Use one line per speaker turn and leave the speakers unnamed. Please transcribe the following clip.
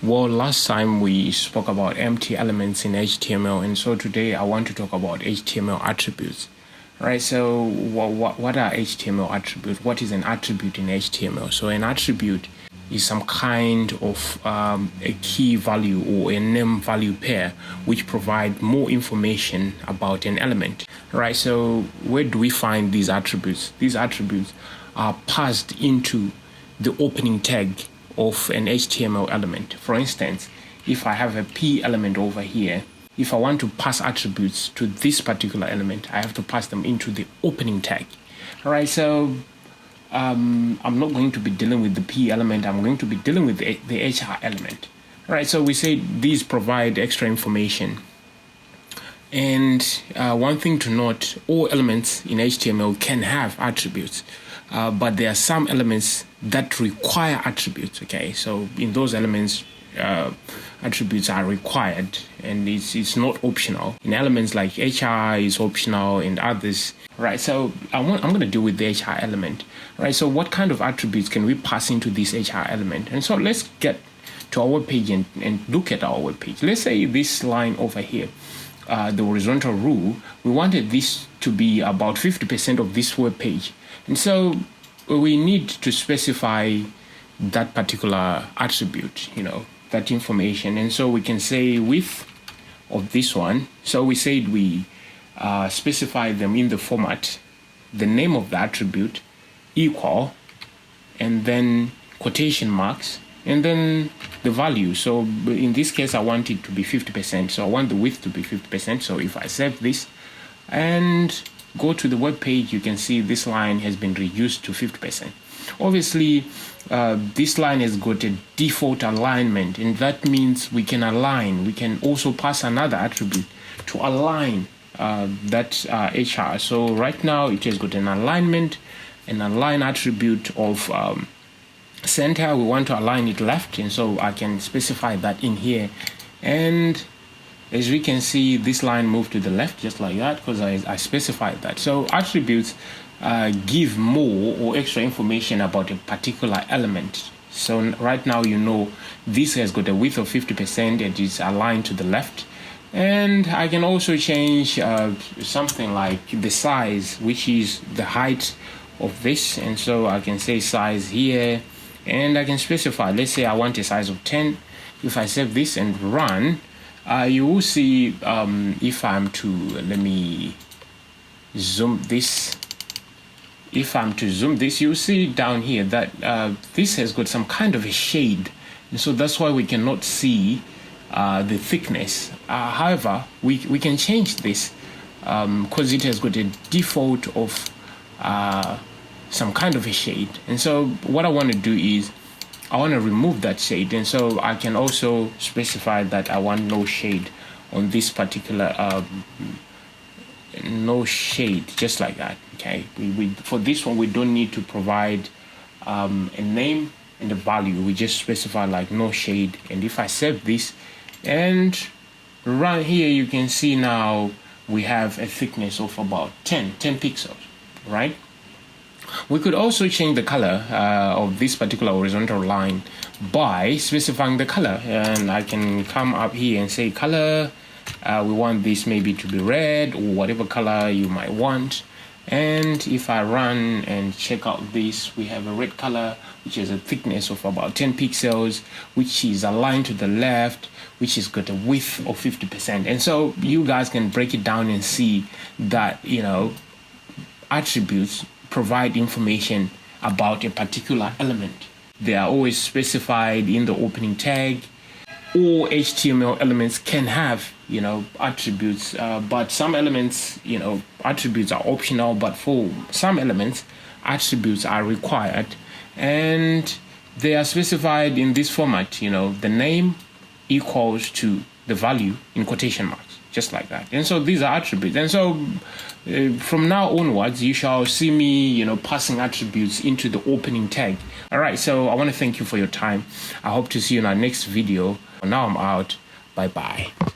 Well, last time we spoke about empty elements in HTML, and so today I want to talk about HTML attributes. Right, so what are HTML attributes? What is an attribute in HTML? So an attribute is some kind of a key value or a name value pair which provide more information about an element. Right, so where do we find these attributes? These attributes are passed into the opening tag of an HTML element. For instance, if I have a P element over here, if I want to pass attributes to this particular element, I have to pass them into the opening tag. All right, so I'm not going to be dealing with the P element, I'm going to be dealing with the HR element. All right, so we say these provide extra information. And one thing to note, all elements in HTML can have attributes, but there are some elements that require attributes, okay? So in those elements, attributes are required and it's not optional. In elements like HR is optional and others, right? So I'm going to deal with the HR element, right? So what kind of attributes can we pass into this HR element? And so let's get to our web page and look at our web page. Let's say this line over here, the horizontal rule, we wanted this to be about 50% of this web page. And so we need to specify that particular attribute, that information. And so we can say width of this one. So we said we specify them in the format, the name of the attribute, equal, and then quotation marks, and then the value. So in this case, I want it to be 50%. So I want the width to be 50%. So if I save this and go to the web page, you can see this line has been reduced to 50%. Obviously, this line has got a default alignment, and that means we can align. We can also pass another attribute to align that HR. So right now it has got an alignment, an align attribute of center. We want to align it left, and so I can specify that in here. And as we can see, this line moved to the left just like that because I specified that. So attributes give more or extra information about a particular element. So right now, this has got a width of 50% and is aligned to the left. And I can also change something like the size, which is the height of this. And so I can say size here, and I can specify, let's say I want a size of 10. If I save this and run, you will see if I'm to, let me zoom this. If I'm to zoom this, you'll see down here that this has got some kind of a shade. And so that's why we cannot see the thickness. However, we can change this because it has got a default of some kind of a shade. And so what I want to do is I want to remove that shade. And so I can also specify that I want no shade on this particular no shade, just like that. Okay, for this one we don't need to provide a name and a value. We just specify like no shade. And if I save this and run here, you can see now we have a thickness of about 10 pixels, right? We could also change the color of this particular horizontal line by specifying the color. And I can come up here and say color. We want this maybe to be red or whatever color you might want. And if I run and check out this, we have a red color, which is a thickness of about 10 pixels, which is aligned to the left, which has got a width of 50%. And so you guys can break it down and see that, attributes provide information about a particular element. They are always specified in the opening tag. All HTML elements can have, attributes, but some elements, attributes are optional, but for some elements, attributes are required. And they are specified in this format, the name equals to the value in quotation marks, just like that. And so these are attributes. And so from now onwards, you shall see me, passing attributes into the opening tag. All right, so I want to thank you for your time. I hope to see you in our next video. Now I'm out. Bye-bye.